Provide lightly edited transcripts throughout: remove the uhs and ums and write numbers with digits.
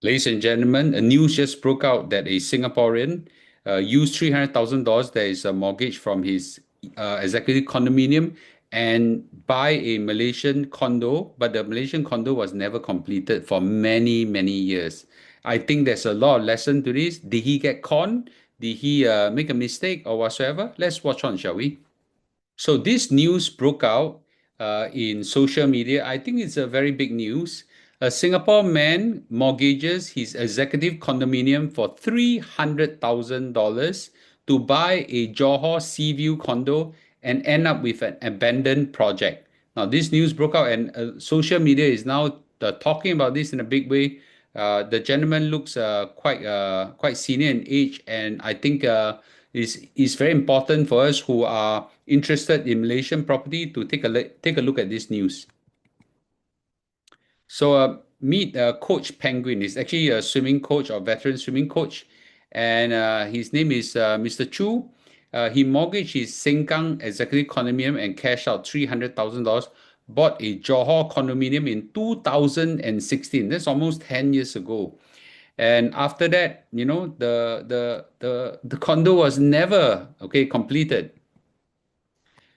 Ladies and gentlemen, a news just broke out that a Singaporean used $300,000, that is a mortgage from his executive condominium, and buy a Malaysian condo, but the Malaysian condo was never completed for many, many years. I think there's a lot of lesson to this. Did he get conned? Did he make a mistake or whatsoever? Let's watch on, shall we? So this news broke out in social media. I think it's a very big news. A Singapore man mortgages his executive condominium for $300,000 to buy a Johor sea view condo and end up with an abandoned project. Now, this news broke out, and social media is now talking about this in a big way. The gentleman looks quite senior in age, and I think it's very important for us who are interested in Malaysian property to take a look at this news. So meet Coach Penguin. He's actually a swimming coach or veteran swimming coach, and his name is Mr. Chu. He mortgaged his Sengkang executive condominium and cashed out $300,000. Bought a Johor condominium in 2016. That's almost 10 years ago. And after that, the condo was never completed.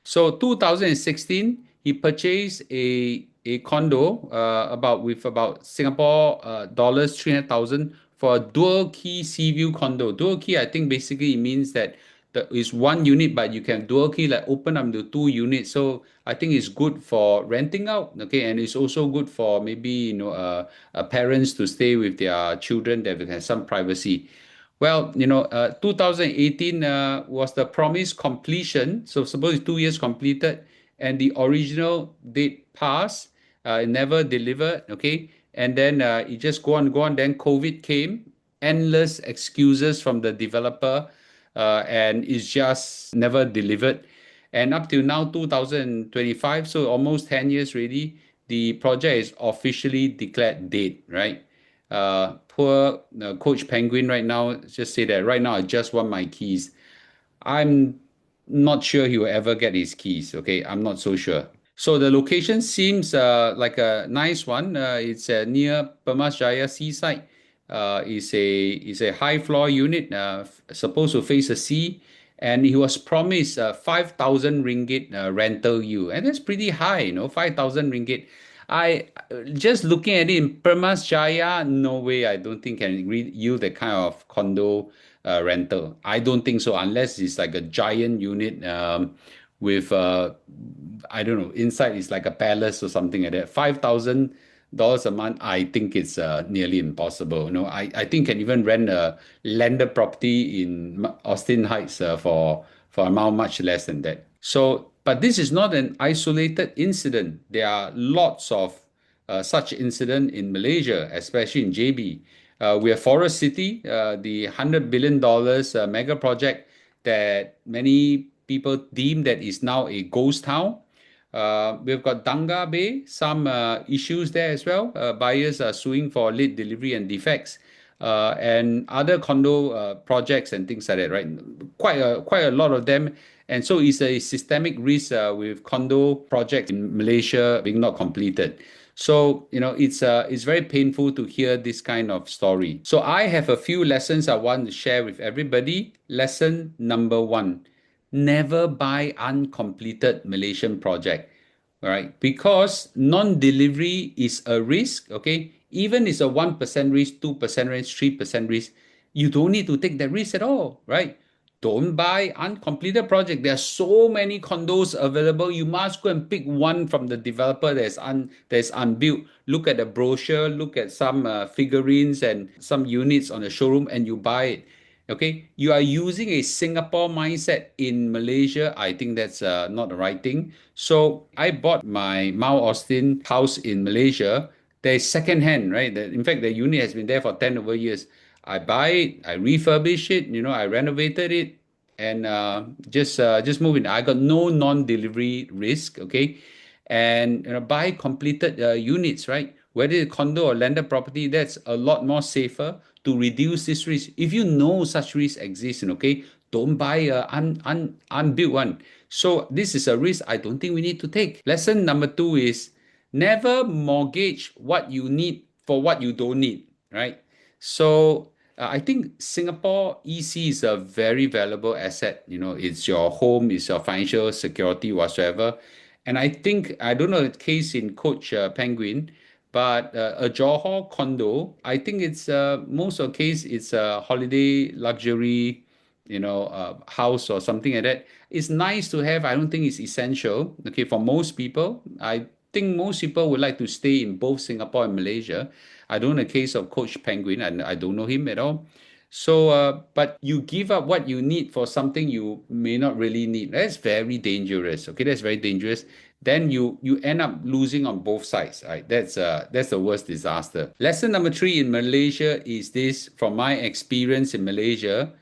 So 2016, he purchased a condo about Singapore dollars 300,000 for a dual key sea view condo. Dual key, I think basically it means that there is one unit, but you can dual key like open up to two units. So I think it's good for renting out, okay, and it's also good for maybe parents to stay with their children that have some privacy. Well, 2018 was the promised completion. So suppose it's 2 years completed, and the original date passed, it never delivered. Okay, and then it just go on, go on. Then COVID came, endless excuses from the developer, and it's just never delivered. And up till now, 2025, so almost 10 years already, the project is officially declared dead, right? Poor Coach Penguin right now just say that right now I just want my keys. I'm not sure he will ever get his keys. Okay, I'm not so sure. So the location seems like a nice one. It's near Permas Jaya seaside. Is a high floor unit, supposed to face the sea, and he was promised 5,000 ringgit rental yield, and that's pretty high, 5,000 ringgit. I just looking at it in Permas Jaya, no way. I don't think can yield that kind of condo rental. I don't think so, unless it's like a giant unit with I don't know, inside is like a palace or something like that. $5,000 a month, I think it's nearly impossible. I think can even rent a landed property in Austin Heights for amount much less than that. So, but this is not an isolated incident. There are lots of such incident in Malaysia, especially in JB. We have Forest City, the $100 billion mega project that many people deem that is now a ghost town. We've got Danga Bay, some issues there as well. Buyers are suing for late delivery and defects, and other condo projects and things like that, right? Quite a lot of them. And so it's a systemic risk with condo projects in Malaysia being not completed. So, it's very painful to hear this kind of story. So I have a few lessons I want to share with everybody. Lesson number one: never buy uncompleted Malaysian project. All right, because non-delivery is a risk. Okay, even it's a 1% risk, 2% risk, 3% risk, you don't need to take that risk at all, right? Don't buy uncompleted project. There are so many condos available. You must go and pick one from the developer that's unbuilt. Look at the brochure, look at some figurines and some units on the showroom, and you buy it. Okay, you are using a Singapore mindset in Malaysia. I think that's not the right thing. So I bought my Mount Austin house in Malaysia. There's second hand, right? In fact, the unit has been there for 10 over years. I buy it, I refurbish it, I renovated it, and just move it. I got no non-delivery risk, okay? And buy completed units, right? Whether it's condo or landed property, that's a lot more safer to reduce this risk. If you know such risk exists, okay, don't buy a unbuilt one. So this is a risk I don't think we need to take. Lesson number two is never mortgage what you need for what you don't need, right? So I think Singapore EC is a very valuable asset. It's your home, it's your financial security whatsoever. And I think, I don't know the case in Coach Penguin, but a Johor condo, I think it's most of the case it's a holiday luxury, house or something like that. It's nice to have. I don't think it's essential. Okay, for most people, I think most people would like to stay in both Singapore and Malaysia. I don't know the case of Coach Penguin, and I don't know him at all. So, but you give up what you need for something you may not really need. That's very dangerous. Okay, that's very dangerous. Then you end up losing on both sides. Right? That's the worst disaster. Lesson number three in Malaysia is this. From my experience in Malaysia,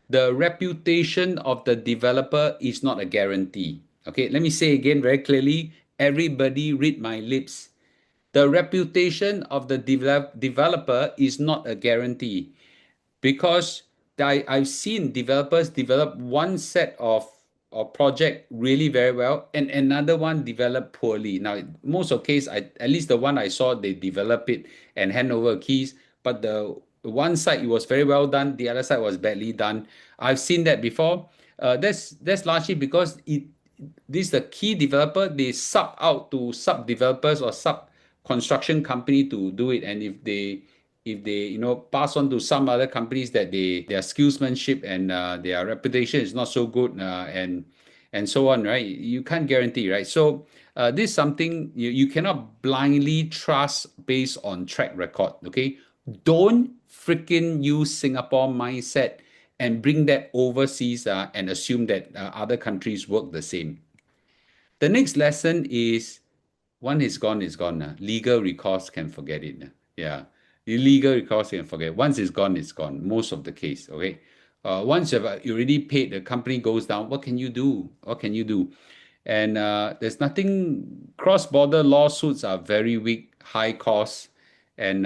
the reputation of the developer is not a guarantee. Okay, let me say again very clearly. Everybody read my lips. The reputation of the developer is not a guarantee, because I've seen developers develop one set of project really very well and another one develop poorly. Now, most of case, at least the one I saw, they develop it and hand over keys, but the one side it was very well done, the other side was badly done. I've seen that before. That's largely because this the key developer, they sub out to sub developers or sub construction company to do it, and if they pass on to some other companies that their skillsmanship and their reputation is not so good, and so on, right? You can't guarantee, right? So this is something you cannot blindly trust based on track record. Okay, don't freaking use Singapore mindset and bring that overseas, and assume that other countries work the same. The next lesson is, one is gone. Legal recourse can forget it. Yeah. Illegal recourse can forget. Once it's gone, it's gone. Most of the case. Okay. Once you already paid, the company goes down. What can you do? What can you do? And there's nothing. Cross-border lawsuits are very weak, high cost, and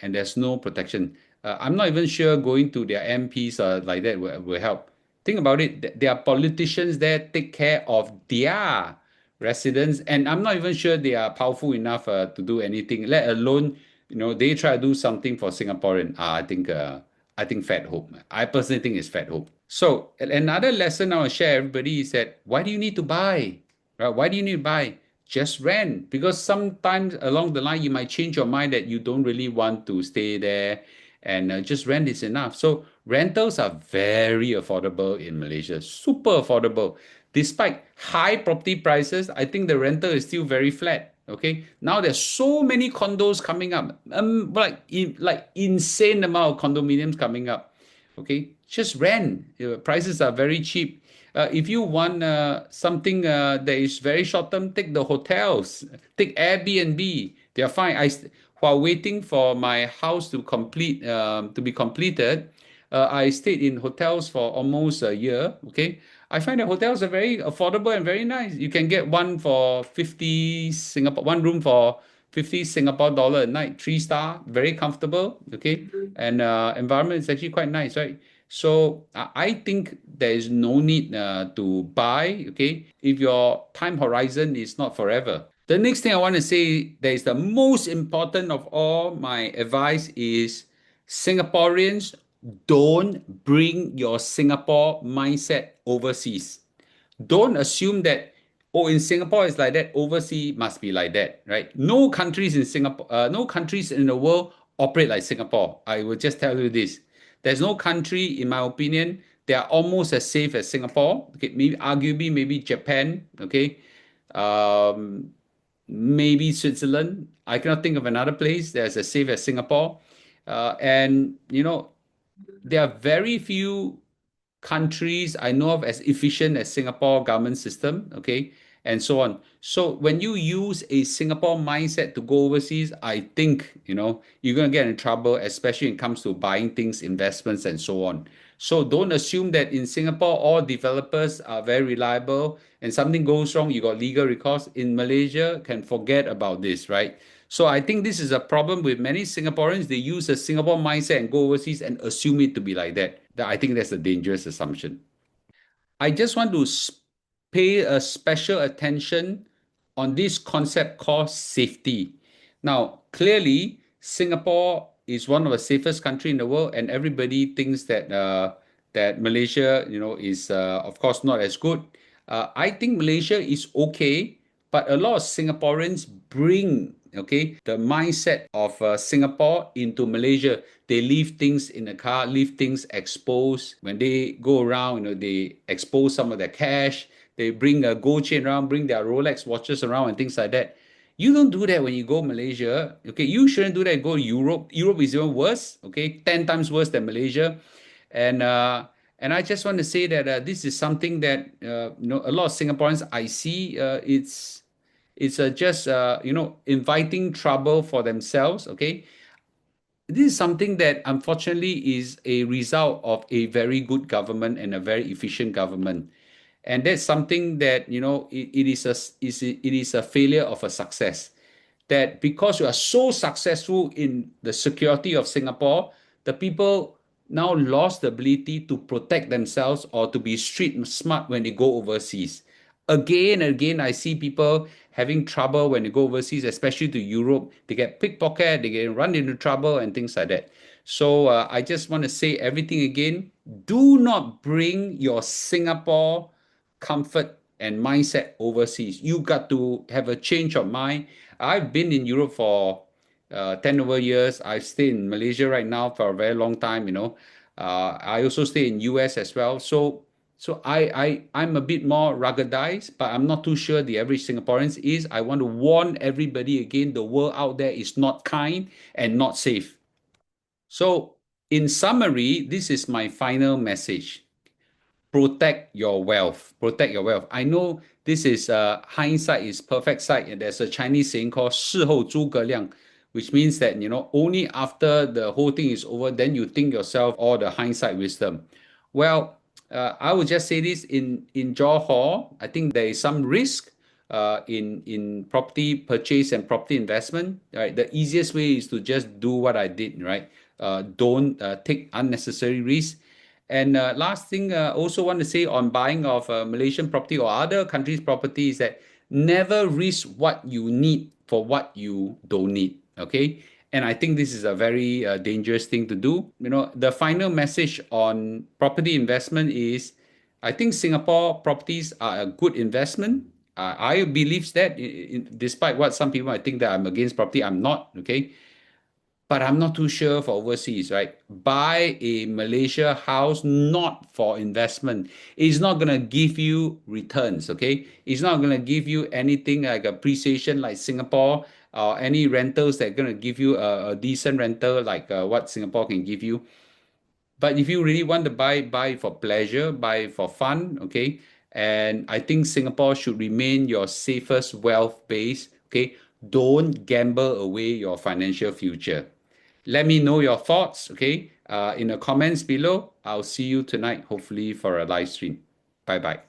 there's no protection. I'm not even sure going to their MPs like that will help. Think about it. There are politicians there take care of their residents, and I'm not even sure they are powerful enough to do anything. Let alone, they try to do something for Singaporean. I think fat hope. I personally think it's fat hope. So another lesson I want to share everybody is that, why do you need to buy? Right? Why do you need to buy? Just rent, because sometimes along the line you might change your mind that you don't really want to stay there, and just rent is enough. So rentals are very affordable in Malaysia, super affordable. Despite high property prices, I think the rental is still very flat. Okay, now there's so many condos coming up, like insane amount of condominiums coming up. Okay, just rent. Prices are very cheap. If you want something that is very short term, take the hotels, take Airbnb. They are fine. While waiting for my house to be completed, I stayed in hotels for almost a year. Okay, I find that hotels are very affordable and very nice. You can get one for 50 Singapore, one room for 50 Singapore dollar a night, 3 star, very comfortable. Okay, and environment is actually quite nice, right? So I think there is no need to buy. Okay, if your time horizon is not forever. The next thing I want to say, that is the most important of all my advice, is Singaporeans, don't bring your Singapore mindset overseas. Don't assume that, oh, in Singapore it's like that, overseas must be like that, right? No countries in Singapore, no countries in the world operate like Singapore. I will just tell you this. There's no country, in my opinion, they are almost as safe as Singapore. Okay, maybe arguably maybe Japan. Okay, um, maybe Switzerland. I cannot think of another place that's as safe as Singapore. And there are very few countries I know of as efficient as Singapore government system, okay, and so on. So when you use a Singapore mindset to go overseas, I think you're gonna get in trouble, especially when it comes to buying things, investments, and so on. So don't assume that in Singapore all developers are very reliable, and something goes wrong, you got legal recourse. In Malaysia, can forget about this, right? So I think this is a problem with many Singaporeans. They use a Singapore mindset and go overseas and assume it to be like that. I think that's a dangerous assumption. I just want to pay a special attention on this concept called safety. Now, clearly, Singapore is one of the safest country in the world, and everybody thinks that that Malaysia, is of course not as good. I think Malaysia is okay, but a lot of Singaporeans bring the mindset of Singapore into Malaysia. They leave things in the car, leave things exposed. When they go around, they expose some of their cash. They bring a gold chain around, bring their Rolex watches around, and things like that. You don't do that when you go Malaysia. Okay, you shouldn't do that. Go Europe. Europe is even worse. Okay, 10 times worse than Malaysia. And and I just want to say that this is something that a lot of Singaporeans I see. It's just inviting trouble for themselves. Okay, this is something that unfortunately is a result of a very good government and a very efficient government. And that's something that it is a failure of a success, that because you are so successful in the security of Singapore, the people now lost the ability to protect themselves or to be street smart when they go overseas. Again and again, I see people having trouble when they go overseas, especially to Europe. They get pickpocket, they get run into trouble, and things like that. So I just want to say everything again. Do not bring your Singapore comfort and mindset overseas. You got to have a change of mind. I've been in Europe for 10 over years. I've stayed in Malaysia right now for a very long time. I also stay in US as well. So I'm a bit more ruggedized, but I'm not too sure the average Singaporeans is. I want to warn everybody again, the world out there is not kind and not safe. So in summary, this is my final message. Protect your wealth. Protect your wealth. I know this is hindsight is perfect sight, and there's a Chinese saying called 事后诸葛亮, which means that only after the whole thing is over, then you think yourself all the hindsight wisdom. Well, I would just say this in Johor, I think there is some risk in property purchase and property investment. Right, the easiest way is to just do what I did. Right, don't take unnecessary risks. And last thing, also want to say on buying of Malaysian property or other countries' property is that never risk what you need for what you don't need. Okay, and I think this is a very dangerous thing to do. The final message on property investment is, I think Singapore properties are a good investment. I believe that, despite what some people might think that I'm against property, I'm not. Okay, but I'm not too sure for overseas, right? Buy a Malaysia house not for investment. It's not going to give you returns, okay? It's not going to give you anything like appreciation like Singapore, or any rentals that are going to give you a decent rental like what Singapore can give you. But if you really want to buy for pleasure, buy for fun, okay? And I think Singapore should remain your safest wealth base, okay? Don't gamble away your financial future. Let me know your thoughts, okay? In the comments below. I'll see you tonight, hopefully, for a live stream. Bye bye.